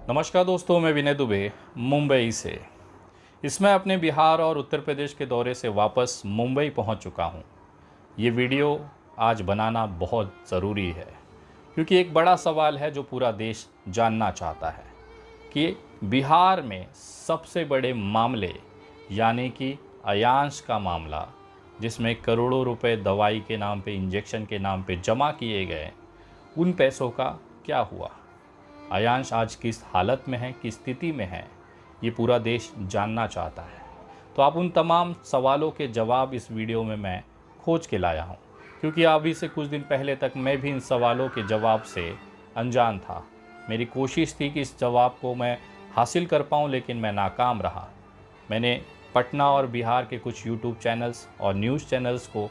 नमस्कार दोस्तों, मैं विनय दुबे मुंबई से। इसमें अपने बिहार और उत्तर प्रदेश के दौरे से वापस मुंबई पहुंच चुका हूं। ये वीडियो आज बनाना बहुत ज़रूरी है क्योंकि एक बड़ा सवाल है जो पूरा देश जानना चाहता है कि बिहार में सबसे बड़े मामले यानी कि अयांश का मामला, जिसमें करोड़ों रुपए दवाई के नाम पे, इंजेक्शन के नाम पे जमा किए गए, उन पैसों का क्या हुआ। अयांश आज किस हालत में है, किस स्थिति में है, ये पूरा देश जानना चाहता है। तो आप उन तमाम सवालों के जवाब इस वीडियो में मैं खोज के लाया हूँ, क्योंकि अभी से कुछ दिन पहले तक मैं भी इन सवालों के जवाब से अनजान था। मेरी कोशिश थी कि इस जवाब को मैं हासिल कर पाऊँ, लेकिन मैं नाकाम रहा। मैंने पटना और बिहार के कुछ यूट्यूब चैनल्स और न्यूज़ चैनल्स को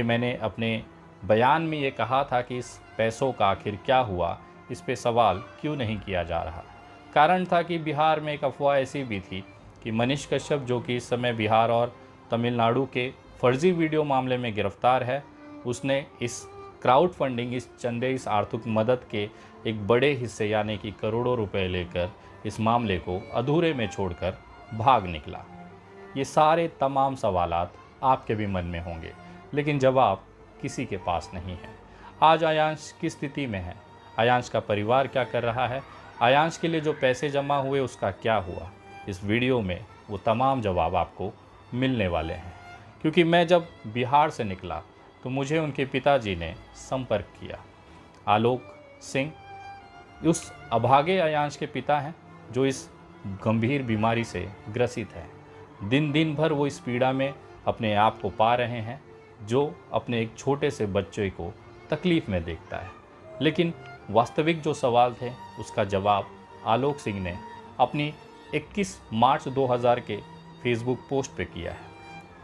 मैंने अपने बयान में ये कहा था कि इस पैसों का आखिर क्या हुआ, इस पे सवाल क्यों नहीं किया जा रहा। कारण था कि बिहार में एक अफवाह ऐसी भी थी कि मनीष कश्यप, जो कि इस समय बिहार और तमिलनाडु के फर्जी वीडियो मामले में गिरफ्तार है, उसने इस क्राउड फंडिंग, इस चंदे, इस आर्थिक मदद के एक बड़े हिस्से यानी कि करोड़ों रुपए लेकर इस मामले को अधूरे में छोड़कर भाग निकला। ये सारे तमाम सवालात आपके भी मन में होंगे, लेकिन जवाब किसी के पास नहीं है। आज अयांश किस स्थिति में है, अयांश का परिवार क्या कर रहा है, अयांश के लिए जो पैसे जमा हुए उसका क्या हुआ, इस वीडियो में वो तमाम जवाब आपको मिलने वाले हैं। क्योंकि मैं जब बिहार से निकला तो मुझे उनके पिताजी ने संपर्क किया। आलोक सिंह उस अभागे अयांश के पिता हैं जो इस गंभीर बीमारी से ग्रसित है। दिन दिन भर वो इस पीड़ा में अपने आप को पा रहे हैं, जो अपने एक छोटे से बच्चे को तकलीफ़ में देखता है। लेकिन वास्तविक जो सवाल थे उसका जवाब आलोक सिंह ने अपनी 21 मार्च 2000 के फेसबुक पोस्ट पे किया है।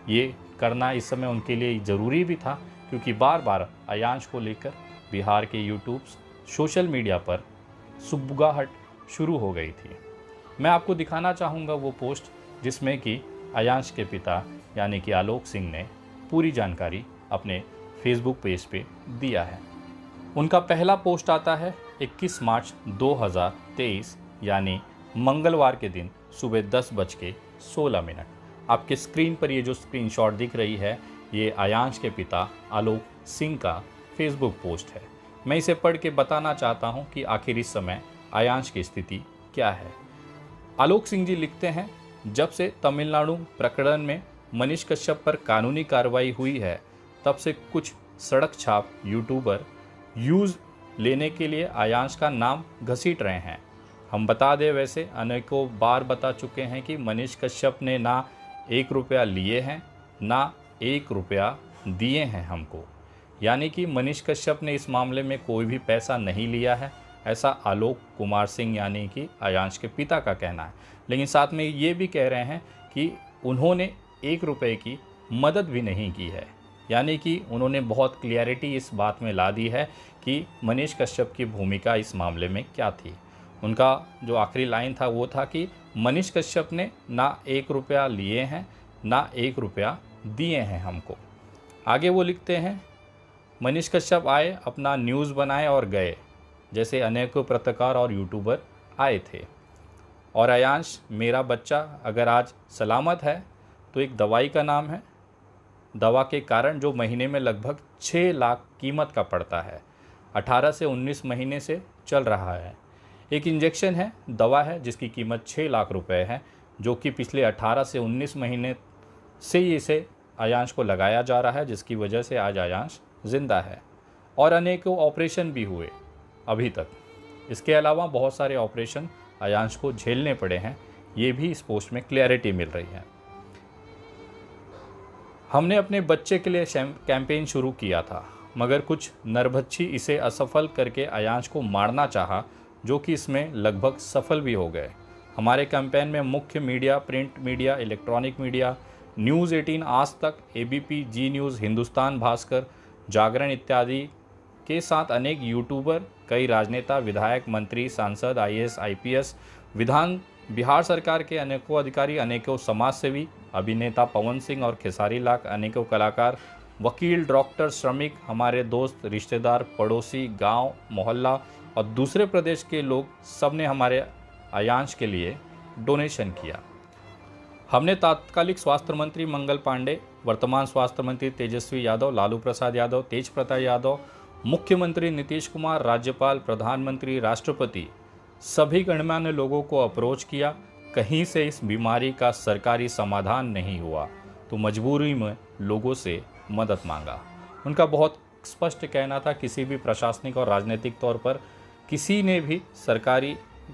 ये करना इस समय उनके लिए ज़रूरी भी था, क्योंकि बार बार अयांश को लेकर बिहार के यूट्यूब सोशल मीडिया पर सुगबुगाहट शुरू हो गई थी। मैं आपको दिखाना चाहूँगा वो पोस्ट जिसमें कि अयांश के पिता यानी कि आलोक सिंह ने पूरी जानकारी अपने फेसबुक पेज पे दिया है। उनका पहला पोस्ट आता है 21 मार्च 2023 यानी मंगलवार के दिन सुबह 10:16। आपके स्क्रीन पर ये जो स्क्रीनशॉट दिख रही है, ये अयांश के पिता आलोक सिंह का फेसबुक पोस्ट है। मैं इसे पढ़ के बताना चाहता हूँ कि आखिर इस समय अयांश की स्थिति क्या है। आलोक सिंह जी लिखते हैं, जब से तमिलनाडु प्रकरण में मनीष कश्यप पर कानूनी कार्रवाई हुई है, तब से कुछ सड़क छाप यूट्यूबर यूज़ लेने के लिए अयांश का नाम घसीट रहे हैं। हम बता दें, वैसे अनेकों बार बता चुके हैं कि मनीष कश्यप ने ना 1 रुपया लिए हैं, ना 1 रुपया दिए हैं हमको। यानी कि मनीष कश्यप ने इस मामले में कोई भी पैसा नहीं लिया है, ऐसा आलोक कुमार सिंह यानी कि अयांश के पिता का कहना है। लेकिन साथ में ये भी कह रहे हैं कि उन्होंने 1 रुपये की मदद भी नहीं की है। यानी कि उन्होंने बहुत क्लियरिटी इस बात में ला दी है कि मनीष कश्यप की भूमिका इस मामले में क्या थी। उनका जो आखिरी लाइन था वो था कि मनीष कश्यप ने ना 1 रुपया लिए हैं, ना 1 रुपया दिए हैं हमको। आगे वो लिखते हैं, मनीष कश्यप आए, अपना न्यूज़ बनाए और गए, जैसे अनेकों पत्रकार और यूट्यूबर आए थे। और अयांश, मेरा बच्चा अगर आज सलामत है तो एक दवाई का नाम है, दवा के कारण जो महीने में लगभग 6 लाख कीमत का पड़ता है, 18 से 19 महीने से चल रहा है। एक इंजेक्शन है, दवा है जिसकी कीमत 6 लाख रुपए है, जो कि पिछले 18 से 19 महीने से इसे अयांश को लगाया जा रहा है, जिसकी वजह से आज अयांश ज़िंदा है। और अनेकों ऑपरेशन भी हुए अभी तक। इसके अलावा बहुत सारे ऑपरेशन अयांश को झेलने पड़े हैं, ये भी इस पोस्ट में क्लैरिटी मिल रही है। हमने अपने बच्चे के लिए कैंपेन शुरू किया था, मगर कुछ नरभक्षी इसे असफल करके अयांश को मारना चाहा, जो कि इसमें लगभग सफल भी हो गए। हमारे कैंपेन में मुख्य media, print media, electronic media, news 18, आज तक, एबीपी, जी न्यूज़, हिंदुस्तान भास्कर, जागरण इत्यादि के साथ अनेक यूट्यूबर, कई राजनेता, विधायक, मंत्री, सांसद, आईएएस, आईपीएस, बिहार सरकार के अनेकों अधिकारी, अनेकों समाजसेवी, अभिनेता पवन सिंह और खेसारी लाल, अनेकों कलाकार, वकील, डॉक्टर, श्रमिक, हमारे दोस्त, रिश्तेदार, पड़ोसी, गांव, मोहल्ला और दूसरे प्रदेश के लोग, सब ने हमारे आयांश के लिए डोनेशन किया। हमने तात्कालिक स्वास्थ्य मंत्री मंगल पांडे, वर्तमान स्वास्थ्य मंत्री तेजस्वी यादव, लालू प्रसाद यादव, तेज प्रताप यादव, मुख्यमंत्री नीतीश कुमार, राज्यपाल, प्रधानमंत्री, राष्ट्रपति, सभी गणमान्य लोगों को अप्रोच किया। कहीं से इस बीमारी का सरकारी समाधान नहीं हुआ तो मजबूरी में लोगों से मदद मांगा। उनका बहुत स्पष्ट कहना था, किसी भी प्रशासनिक और राजनीतिक तौर पर किसी ने भी सरकारी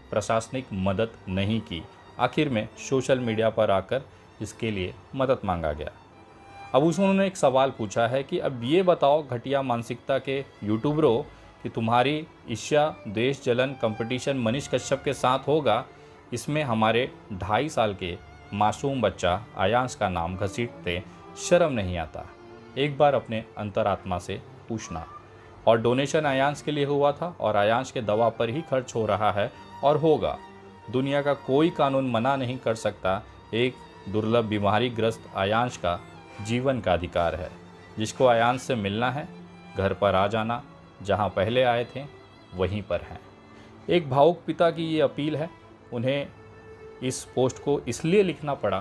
प्रशासनिक मदद नहीं की। आखिर में सोशल मीडिया पर आकर इसके लिए मदद मांगा गया। अब उन्होंने एक सवाल पूछा है कि अब ये बताओ घटिया मानसिकता के यूट्यूबरों कि तुम्हारी ईर्ष्या, द्वेष, जलन कंपटीशन मनीष कश्यप के साथ होगा, इसमें हमारे 2.5 साल के मासूम बच्चा आयांश का नाम घसीटते शर्म नहीं आता? एक बार अपने अंतरात्मा से पूछना। और डोनेशन आयांश के लिए हुआ था और आयांश के दवा पर ही खर्च हो रहा है और होगा। दुनिया का कोई कानून मना नहीं कर सकता। एक दुर्लभ बीमारी ग्रस्त आयांश का जीवन का अधिकार है। जिसको आयांश से मिलना है, घर पर आ जाना, जहां पहले आए थे वहीं पर हैं। एक भावुक पिता की ये अपील है। उन्हें इस पोस्ट को इसलिए लिखना पड़ा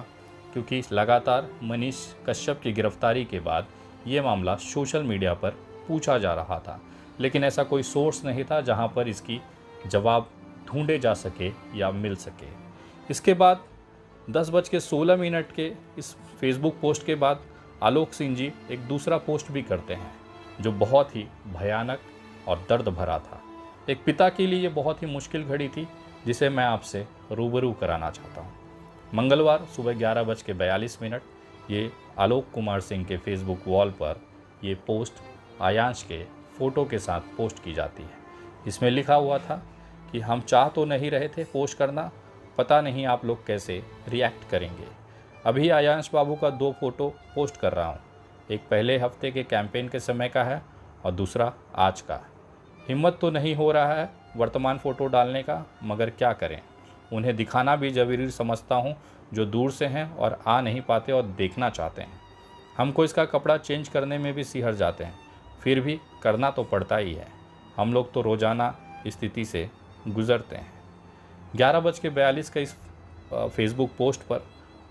क्योंकि लगातार मनीष कश्यप की गिरफ्तारी के बाद ये मामला सोशल मीडिया पर पूछा जा रहा था, लेकिन ऐसा कोई सोर्स नहीं था जहां पर इसकी जवाब ढूंढे जा सके या मिल सके। इसके बाद 10:16 के इस फेसबुक पोस्ट के बाद आलोक सिंह जी एक दूसरा पोस्ट भी करते हैं जो बहुत ही भयानक और दर्द भरा था। एक पिता के लिए ये बहुत ही मुश्किल घड़ी थी जिसे मैं आपसे रूबरू कराना चाहता हूँ। मंगलवार सुबह 11:42 ये आलोक कुमार सिंह के फेसबुक वॉल पर ये पोस्ट आयांश के फ़ोटो के साथ पोस्ट की जाती है। इसमें लिखा हुआ था कि हम चाह तो नहीं रहे थे पोस्ट करना, पता नहीं आप लोग कैसे रिएक्ट करेंगे। अभी आयांश बाबू का 2 फोटो पोस्ट कर रहा हूँ। एक पहले हफ्ते के कैंपेन के समय का है और दूसरा आज का। हिम्मत तो नहीं हो रहा है वर्तमान फ़ोटो डालने का, मगर क्या करें, उन्हें दिखाना भी ज़रूरी समझता हूँ जो दूर से हैं और आ नहीं पाते और देखना चाहते हैं। हमको इसका कपड़ा चेंज करने में भी सिहर जाते हैं, फिर भी करना तो पड़ता ही है। हम लोग तो रोज़ाना स्थिति से गुज़रते हैं। 11:42 का इस फेसबुक पोस्ट पर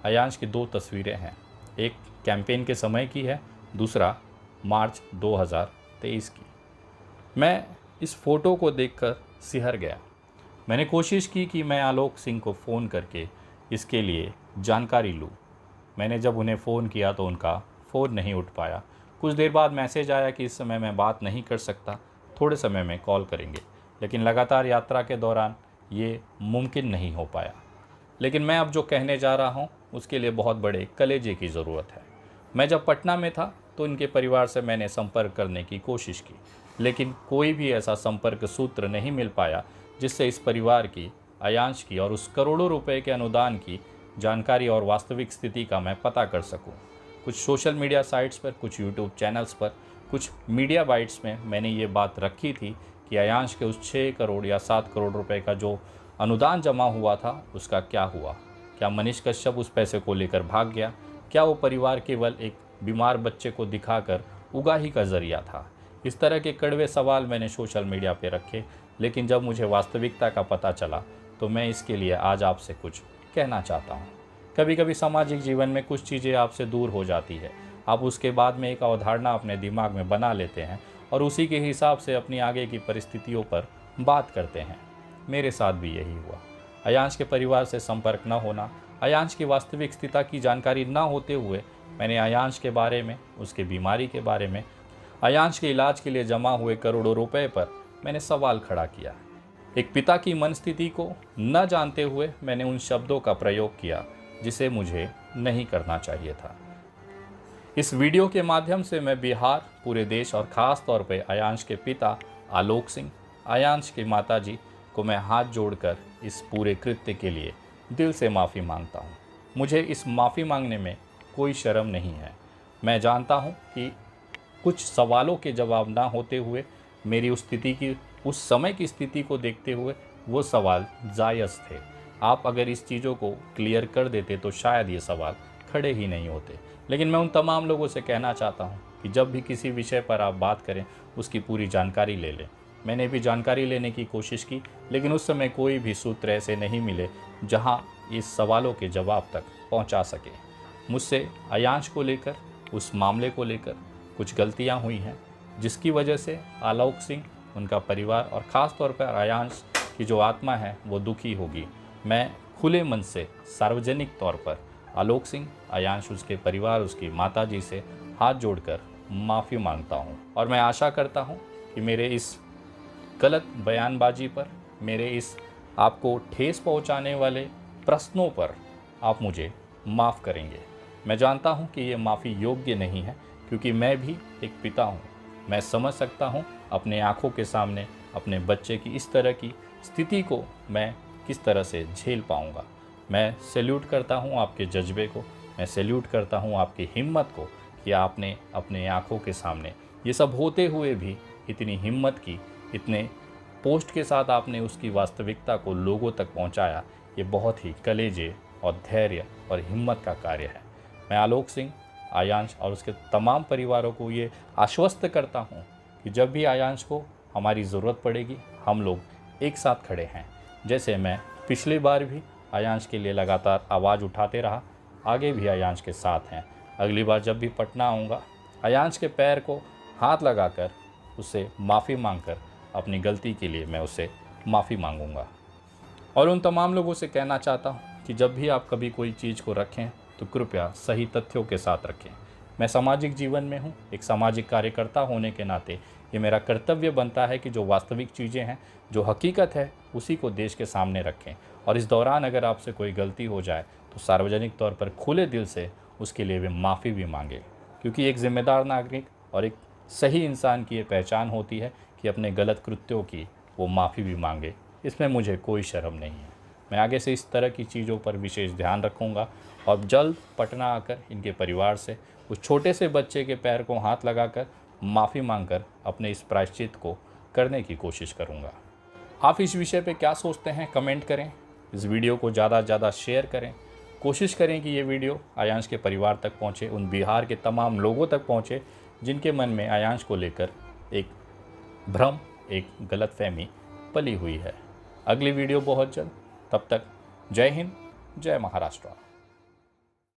आयांश की 2 तस्वीरें हैं। एक कैंपेन के समय की है, दूसरा मार्च 2023 की। मैं इस फ़ोटो को देखकर सिहर गया। मैंने कोशिश की कि मैं आलोक सिंह को फ़ोन करके इसके लिए जानकारी लूँ। मैंने जब उन्हें फ़ोन किया तो उनका फ़ोन नहीं उठ पाया। कुछ देर बाद मैसेज आया कि इस समय मैं बात नहीं कर सकता, थोड़े समय में कॉल करेंगे। लेकिन लगातार यात्रा के दौरान ये मुमकिन नहीं हो पाया। लेकिन मैं अब जो कहने जा रहा हूँ उसके लिए बहुत बड़े कलेजे की ज़रूरत है। मैं जब पटना में था तो इनके परिवार से मैंने संपर्क करने की कोशिश की, लेकिन कोई भी ऐसा संपर्क सूत्र नहीं मिल पाया जिससे इस परिवार की, आयांश की और उस करोड़ों रुपए के अनुदान की जानकारी और वास्तविक स्थिति का मैं पता कर सकूं। कुछ सोशल मीडिया साइट्स पर, कुछ यूट्यूब चैनल्स पर, कुछ मीडिया बाइट्स में मैंने ये बात रखी थी कि आयांश के उस 6 करोड़ या 7 करोड़ रुपए का जो अनुदान जमा हुआ था उसका क्या हुआ। क्या मनीष कश्यप उस पैसे को लेकर भाग गया? क्या वो परिवार केवल एक बीमार बच्चे को दिखाकर उगाही का जरिया था? इस तरह के कड़वे सवाल मैंने सोशल मीडिया पे रखे, लेकिन जब मुझे वास्तविकता का पता चला तो मैं इसके लिए आज आपसे कुछ कहना चाहता हूँ। कभी कभी सामाजिक जीवन में कुछ चीज़ें आपसे दूर हो जाती है। आप उसके बाद में एक अवधारणा अपने दिमाग में बना लेते हैं और उसी के हिसाब से अपनी आगे की परिस्थितियों पर बात करते हैं। मेरे साथ भी यही हुआ। आयांश के परिवार से संपर्क न होना, आयांश की वास्तविक स्थिति की जानकारी न होते हुए मैंने आयांश के बारे में, उसके बीमारी के बारे में, आयांश के इलाज के लिए जमा हुए करोड़ों रुपए पर मैंने सवाल खड़ा किया। एक पिता की मनस्थिति को न जानते हुए मैंने उन शब्दों का प्रयोग किया जिसे मुझे नहीं करना चाहिए था। इस वीडियो के माध्यम से मैं बिहार, पूरे देश और ख़ास तौर पे आयांश के पिता आलोक सिंह, आयांश की माताजी को मैं हाथ जोड़कर इस पूरे कृत्य के लिए दिल से माफ़ी मांगता हूँ। मुझे इस माफ़ी मांगने में कोई शर्म नहीं है। मैं जानता हूँ कि कुछ सवालों के जवाब ना होते हुए, मेरी उस स्थिति की, उस समय की स्थिति को देखते हुए वो सवाल जायज़ थे। आप अगर इस चीज़ों को क्लियर कर देते तो शायद ये सवाल खड़े ही नहीं होते। लेकिन मैं उन तमाम लोगों से कहना चाहता हूँ कि जब भी किसी विषय पर आप बात करें उसकी पूरी जानकारी ले लें। मैंने भी जानकारी लेने की कोशिश की, लेकिन उस समय कोई भी सूत्र ऐसे नहीं मिले जहां इस सवालों के जवाब तक पहुंचा सके। मुझसे अयांश को लेकर, उस मामले को लेकर कुछ गलतियां हुई हैं, जिसकी वजह से आलोक सिंह, उनका परिवार और ख़ास तौर पर अयांश की जो आत्मा है वो दुखी होगी। मैं खुले मन से सार्वजनिक तौर पर आलोक सिंह, अयांश, उसके परिवार, उसकी माताजी से हाथ जोड़कर माफ़ी मांगता हूँ और मैं आशा करता हूँ कि मेरे इस गलत बयानबाजी पर, मेरे इस आपको ठेस पहुँचाने वाले प्रश्नों पर आप मुझे माफ़ करेंगे। मैं जानता हूँ कि ये माफ़ी योग्य नहीं है, क्योंकि मैं भी एक पिता हूँ। मैं समझ सकता हूँ अपने आँखों के सामने अपने बच्चे की इस तरह की स्थिति को मैं किस तरह से झेल पाऊँगा। मैं सैल्यूट करता हूँ आपके जज्बे को, मैं सैल्यूट करता हूँ आपकी हिम्मत को कि आपने अपने आँखों के सामने ये सब होते हुए भी इतनी हिम्मत की, इतने पोस्ट के साथ आपने उसकी वास्तविकता को लोगों तक पहुँचाया। ये बहुत ही कलेजे और धैर्य और हिम्मत का कार्य है। मैं आलोक सिंह, अयांश और उसके तमाम परिवारों को ये आश्वस्त करता हूँ कि जब भी अयांश को हमारी ज़रूरत पड़ेगी, हम लोग एक साथ खड़े हैं। जैसे मैं पिछली बार भी अयांश के लिए लगातार आवाज़ उठाते रहा, आगे भी अयांश के साथ हैं। अगली बार जब भी पटना आऊँगा, अयांश के पैर को हाथ लगाकर उससे माफ़ी मांगकर अपनी गलती के लिए मैं उससे माफ़ी मांगूंगा। और उन तमाम लोगों से कहना चाहता हूँ कि जब भी आप कभी कोई चीज़ को रखें तो कृपया सही तथ्यों के साथ रखें। मैं सामाजिक जीवन में हूँ, एक सामाजिक कार्यकर्ता होने के नाते ये मेरा कर्तव्य बनता है कि जो वास्तविक चीज़ें हैं, जो हकीकत है, उसी को देश के सामने रखें। और इस दौरान अगर आपसे कोई गलती हो जाए तो सार्वजनिक तौर पर खुले दिल से उसके लिए वे माफ़ी भी मांगे, क्योंकि एक जिम्मेदार नागरिक और एक सही इंसान की ये पहचान होती है कि अपने गलत कृत्यों की वो माफ़ी भी मांगे। इसमें मुझे कोई शर्म नहीं है। मैं आगे से इस तरह की चीज़ों पर विशेष ध्यान रखूँगा और जल्द पटना आकर इनके परिवार से उस छोटे से बच्चे के पैर को हाथ लगाकर माफ़ी मांगकर अपने इस प्रायश्चित को करने की कोशिश करूँगा। आप इस विषय पे क्या सोचते हैं, कमेंट करें। इस वीडियो को ज़्यादा से ज़्यादा शेयर करें। कोशिश करें कि ये वीडियो अयांश के परिवार तक पहुँचे, उन बिहार के तमाम लोगों तक पहुँचे जिनके मन में अयांश को लेकर एक भ्रम, एक गलतफहमी पली हुई है। अगली वीडियो बहुत जल्द। तब तक जय हिंद, जय महाराष्ट्र।